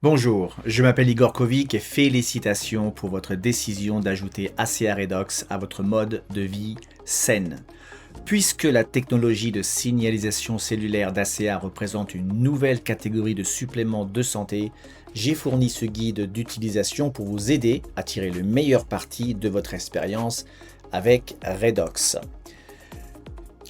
Bonjour, je m'appelle Igor Kovic et félicitations pour votre décision d'ajouter ACA Redox à votre mode de vie saine. Puisque la technologie de signalisation cellulaire d'ACA représente une nouvelle catégorie de suppléments de santé, j'ai fourni ce guide d'utilisation pour vous aider à tirer le meilleur parti de votre expérience avec Redox.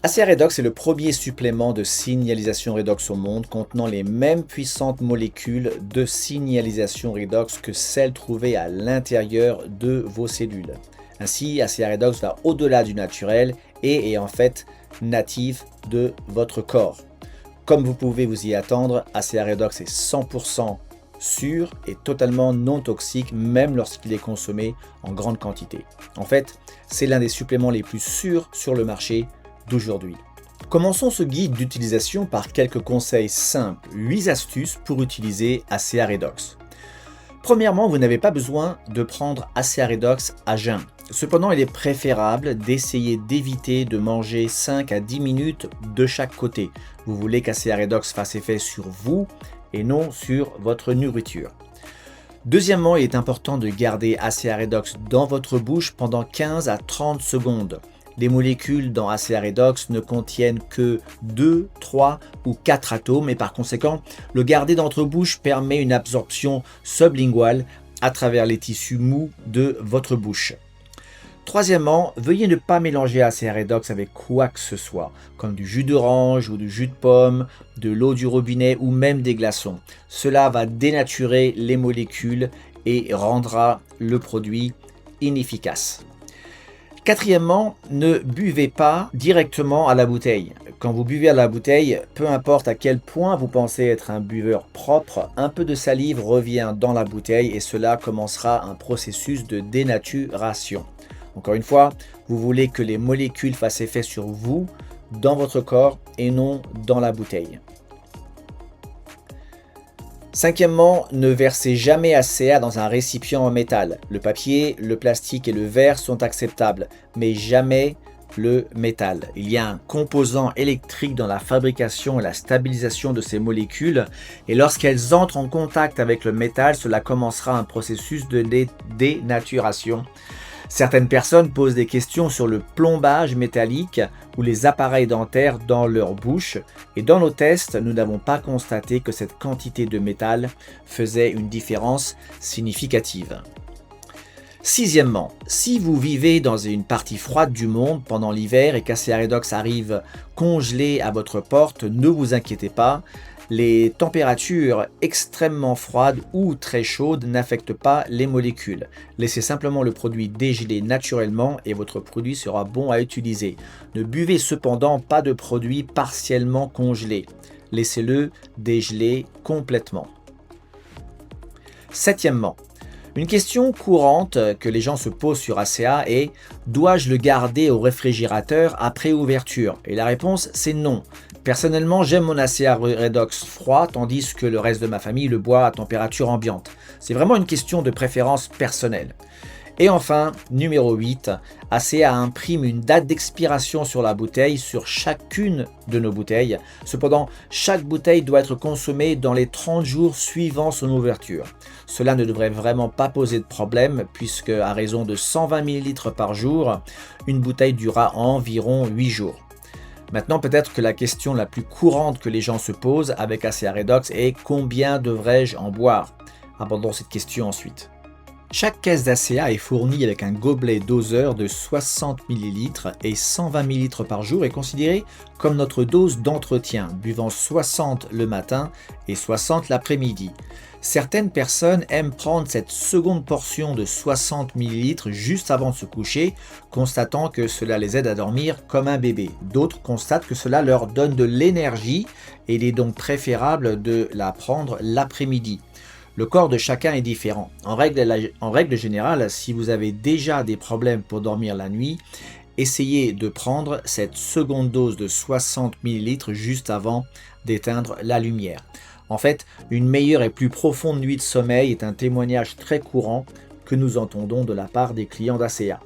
ACA Redox est le premier supplément de signalisation redox au monde contenant les mêmes puissantes molécules de signalisation redox que celles trouvées à l'intérieur de vos cellules. Ainsi, ACA Redox va au-delà du naturel et est en fait native de votre corps. Comme vous pouvez vous y attendre, ACA Redox est 100% sûr et totalement non toxique même lorsqu'il est consommé en grande quantité. En fait, c'est l'un des suppléments les plus sûrs sur le marché d'aujourd'hui. Commençons ce guide d'utilisation par quelques conseils simples, 8 astuces pour utiliser ACA Redox. Premièrement, vous n'avez pas besoin de prendre ACA Redox à jeun. Cependant, il est préférable d'essayer d'éviter de manger 5 à 10 minutes de chaque côté. Vous voulez qu'ACA Redox fasse effet sur vous et non sur votre nourriture. Deuxièmement, il est important de garder ACA Redox dans votre bouche pendant 15 à 30 secondes. Les molécules dans ACA Redox ne contiennent que 2, 3 ou 4 atomes et par conséquent, le garder dans votre bouche permet une absorption sublinguale à travers les tissus mous de votre bouche. Troisièmement, veuillez ne pas mélanger ACA Redox avec quoi que ce soit, comme du jus d'orange ou du jus de pomme, de l'eau du robinet ou même des glaçons. Cela va dénaturer les molécules et rendra le produit inefficace. Quatrièmement, ne buvez pas directement à la bouteille. Quand vous buvez à la bouteille, peu importe à quel point vous pensez être un buveur propre, un peu de salive revient dans la bouteille et cela commencera un processus de dénaturation. Encore une fois, vous voulez que les molécules fassent effet sur vous, dans votre corps et non dans la bouteille. Cinquièmement, ne versez jamais ACA dans un récipient en métal. Le papier, le plastique et le verre sont acceptables, mais jamais le métal. Il y a un composant électrique dans la fabrication et la stabilisation de ces molécules, et lorsqu'elles entrent en contact avec le métal, cela commencera un processus de dénaturation. Certaines personnes posent des questions sur le plombage métallique ou les appareils dentaires dans leur bouche et dans nos tests, nous n'avons pas constaté que cette quantité de métal faisait une différence significative. Sixièmement, si vous vivez dans une partie froide du monde pendant l'hiver et qu'ACA Redox arrive congelé à votre porte, ne vous inquiétez pas. Les températures extrêmement froides ou très chaudes n'affectent pas les molécules. Laissez simplement le produit dégeler naturellement et votre produit sera bon à utiliser. Ne buvez cependant pas de produit partiellement congelé. Laissez-le dégeler complètement. Septièmement, une question courante que les gens se posent sur ACA est « Dois-je le garder au réfrigérateur après ouverture ?» Et la réponse c'est non. Personnellement, j'aime mon ACA Redox froid, tandis que le reste de ma famille le boit à température ambiante. C'est vraiment une question de préférence personnelle. Et enfin, numéro 8, ACA imprime une date d'expiration sur la bouteille sur chacune de nos bouteilles. Cependant, chaque bouteille doit être consommée dans les 30 jours suivant son ouverture. Cela ne devrait vraiment pas poser de problème puisque à raison de 120 ml par jour, une bouteille durera environ 8 jours. Maintenant, peut-être que la question la plus courante que les gens se posent avec ACA Redox est « Combien devrais-je en boire ?» Abordons cette question ensuite. Chaque caisse d'ACA est fournie avec un gobelet doseur de 60 ml et 120 ml par jour est considéré comme notre dose d'entretien, buvant 60 le matin et 60 l'après-midi. Certaines personnes aiment prendre cette seconde portion de 60 ml juste avant de se coucher, constatant que cela les aide à dormir comme un bébé. D'autres constatent que cela leur donne de l'énergie et il est donc préférable de la prendre l'après-midi. Le corps de chacun est différent. En règle générale, si vous avez déjà des problèmes pour dormir la nuit, essayez de prendre cette seconde dose de 60 ml juste avant d'éteindre la lumière. En fait, une meilleure et plus profonde nuit de sommeil est un témoignage très courant que nous entendons de la part des clients d'ACA.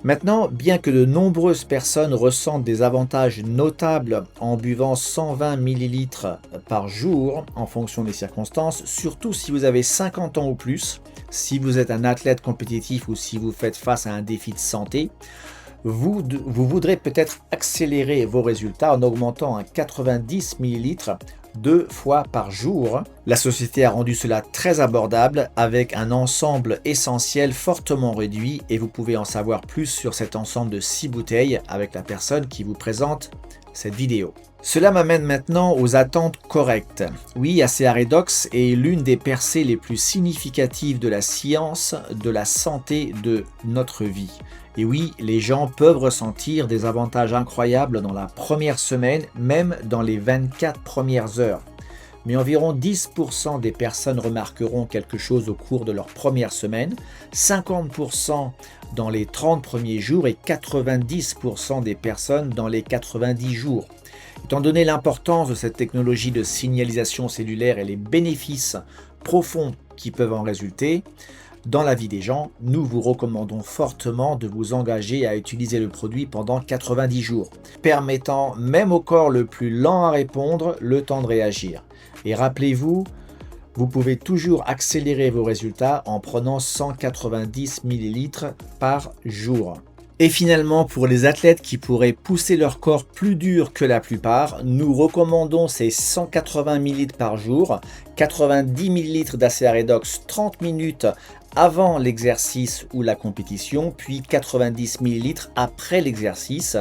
Maintenant, bien que de nombreuses personnes ressentent des avantages notables en buvant 120 ml par jour en fonction des circonstances, surtout si vous avez 50 ans ou plus, si vous êtes un athlète compétitif ou si vous faites face à un défi de santé, vous voudrez peut-être accélérer vos résultats en augmentant à 90 ml 2 fois par jour. La société a rendu cela très abordable avec un ensemble essentiel fortement réduit et vous pouvez en savoir plus sur cet ensemble de 6 bouteilles avec la personne qui vous présente cette vidéo. Cela m'amène maintenant aux attentes correctes. Oui, ACA Redox est l'une des percées les plus significatives de la science, de la santé, de notre vie. Et oui, les gens peuvent ressentir des avantages incroyables dans la première semaine, même dans les 24 premières heures. Mais environ 10% des personnes remarqueront quelque chose au cours de leur première semaine, 50% dans les 30 premiers jours et 90% des personnes dans les 90 jours. Étant donné l'importance de cette technologie de signalisation cellulaire et les bénéfices profonds qui peuvent en résulter, dans la vie des gens, nous vous recommandons fortement de vous engager à utiliser le produit pendant 90 jours, permettant même au corps le plus lent à répondre le temps de réagir. Et rappelez-vous, vous pouvez toujours accélérer vos résultats en prenant 190 ml par jour. Et finalement, pour les athlètes qui pourraient pousser leur corps plus dur que la plupart, nous recommandons ces 180 ml par jour, 90 ml d'ACA Redox 30 minutes avant l'exercice ou la compétition, puis 90 ml après l'exercice,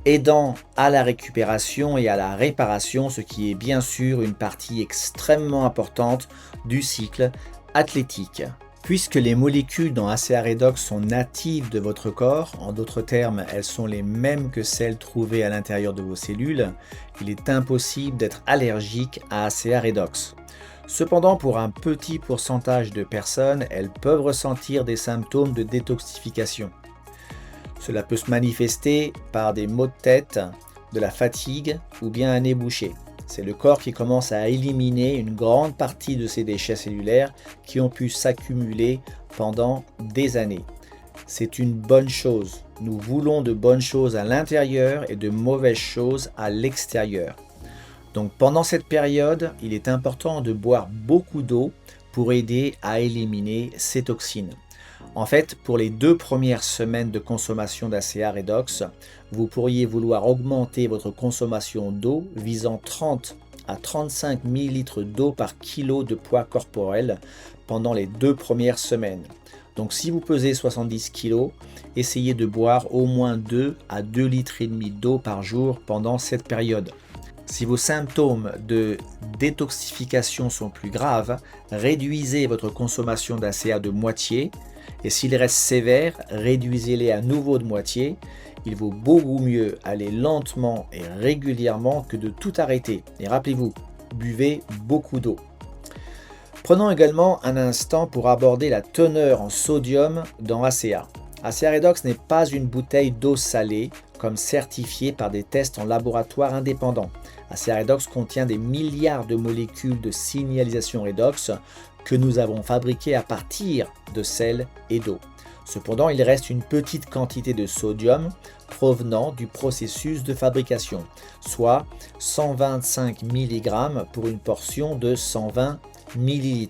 aidant à la récupération et à la réparation, ce qui est bien sûr une partie extrêmement importante du cycle athlétique. Puisque les molécules dans ACA Redox sont natives de votre corps, en d'autres termes, elles sont les mêmes que celles trouvées à l'intérieur de vos cellules, il est impossible d'être allergique à ACA Redox. Cependant, pour un petit pourcentage de personnes, elles peuvent ressentir des symptômes de détoxification. Cela peut se manifester par des maux de tête, de la fatigue ou bien un nez bouché. C'est le corps qui commence à éliminer une grande partie de ces déchets cellulaires qui ont pu s'accumuler pendant des années. C'est une bonne chose. Nous voulons de bonnes choses à l'intérieur et de mauvaises choses à l'extérieur. Donc pendant cette période, il est important de boire beaucoup d'eau pour aider à éliminer ces toxines. En fait, pour les 2 premières semaines de consommation d'ACA Redox, vous pourriez vouloir augmenter votre consommation d'eau visant 30 à 35 ml d'eau par kilo de poids corporel pendant les 2 premières semaines. Donc si vous pesez 70 kg, essayez de boire au moins 2 à 2,5 litres d'eau par jour pendant cette période. Si vos symptômes de détoxification sont plus graves, réduisez votre consommation d'ACA de moitié. Et s'ils restent sévères, réduisez-les à nouveau de moitié. Il vaut beaucoup mieux aller lentement et régulièrement que de tout arrêter. Et rappelez-vous, buvez beaucoup d'eau. Prenons également un instant pour aborder la teneur en sodium dans ACA. ACA Redox n'est pas une bouteille d'eau salée comme certifiée par des tests en laboratoire indépendants. ACA Redox contient des milliards de molécules de signalisation redox que nous avons fabriquées à partir de sel et d'eau. Cependant, il reste une petite quantité de sodium provenant du processus de fabrication, soit 125 mg pour une portion de 120 ml.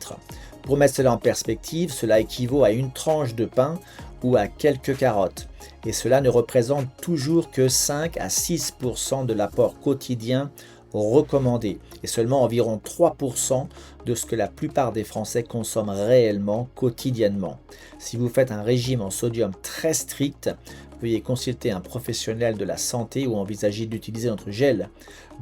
Pour mettre cela en perspective, cela équivaut à une tranche de pain ou à quelques carottes. Et cela ne représente toujours que 5 à 6% de l'apport quotidien recommandé et seulement environ 3% de ce que la plupart des Français consomment réellement quotidiennement. Si vous faites un régime en sodium très strict, veuillez consulter un professionnel de la santé ou envisager d'utiliser notre gel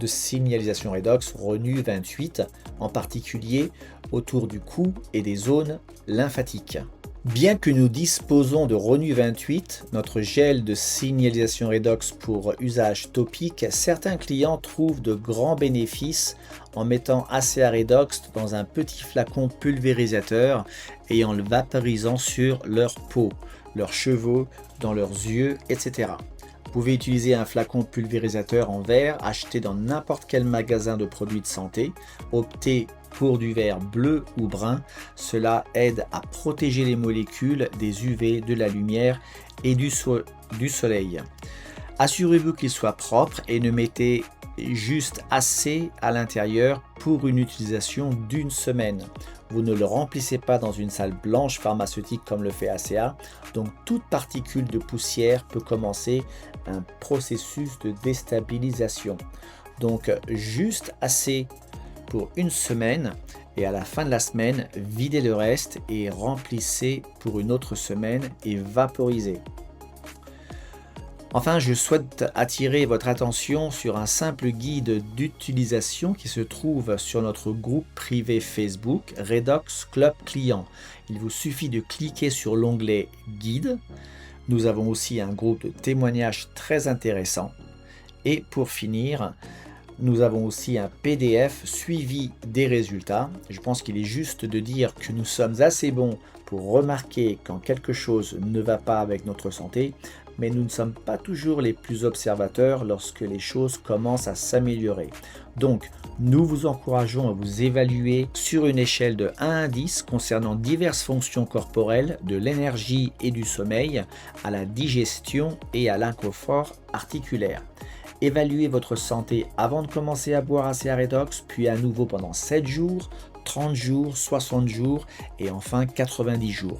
de signalisation redox RENU 28, en particulier autour du cou et des zones lymphatiques. Bien que nous disposons de RENU 28, notre gel de signalisation redox pour usage topique, certains clients trouvent de grands bénéfices en mettant ACA Redox dans un petit flacon pulvérisateur et en le vaporisant sur leur peau, leurs cheveux, dans leurs yeux, etc. Vous pouvez utiliser un flacon pulvérisateur en verre acheté dans n'importe quel magasin de produits de santé. Optez pour du vert bleu ou brun. Cela aide à protéger les molécules des UV, de la lumière et du soleil. Assurez-vous qu'il soit propre et ne mettez juste assez à l'intérieur pour une utilisation d'une semaine. Vous ne le remplissez pas dans une salle blanche pharmaceutique comme le fait ACA, donc toute particule de poussière peut commencer un processus de déstabilisation. Donc juste assez pour une semaine et à la fin de la semaine, videz le reste et remplissez pour une autre semaine et vaporisez. Enfin, je souhaite attirer votre attention sur un simple guide d'utilisation qui se trouve sur notre groupe privé Facebook Redox Club Client. Il vous suffit de cliquer sur l'onglet Guide. Nous avons aussi un groupe de témoignages très intéressant. Et pour finir, nous avons aussi un PDF suivi des résultats. Je pense qu'il est juste de dire que nous sommes assez bons pour remarquer quand quelque chose ne va pas avec notre santé, mais nous ne sommes pas toujours les plus observateurs lorsque les choses commencent à s'améliorer. Donc, nous vous encourageons à vous évaluer sur une échelle de 1 à 10 concernant diverses fonctions corporelles, de l'énergie et du sommeil, à la digestion et à l'inconfort articulaire. Évaluez votre santé avant de commencer à boire ACA Redox, puis à nouveau pendant 7 jours, 30 jours, 60 jours et enfin 90 jours.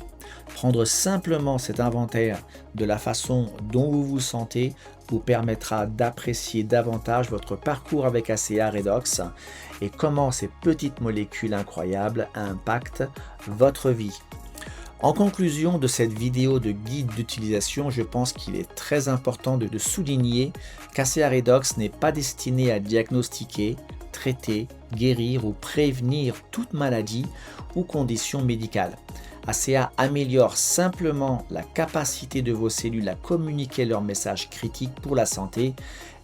Prendre simplement cet inventaire de la façon dont vous vous sentez vous permettra d'apprécier davantage votre parcours avec ACA Redox et comment ces petites molécules incroyables impactent votre vie. En conclusion de cette vidéo de guide d'utilisation, je pense qu'il est très important de souligner qu'ACA Redox n'est pas destiné à diagnostiquer, traiter, guérir ou prévenir toute maladie ou condition médicale. ACA améliore simplement la capacité de vos cellules à communiquer leurs messages critiques pour la santé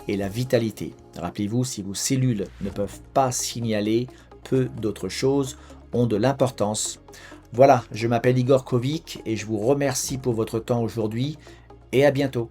et la vitalité. Rappelez-vous, si vos cellules ne peuvent pas signaler, peu d'autres choses ont de l'importance. Voilà, je m'appelle Igor Kovic et je vous remercie pour votre temps aujourd'hui et à bientôt.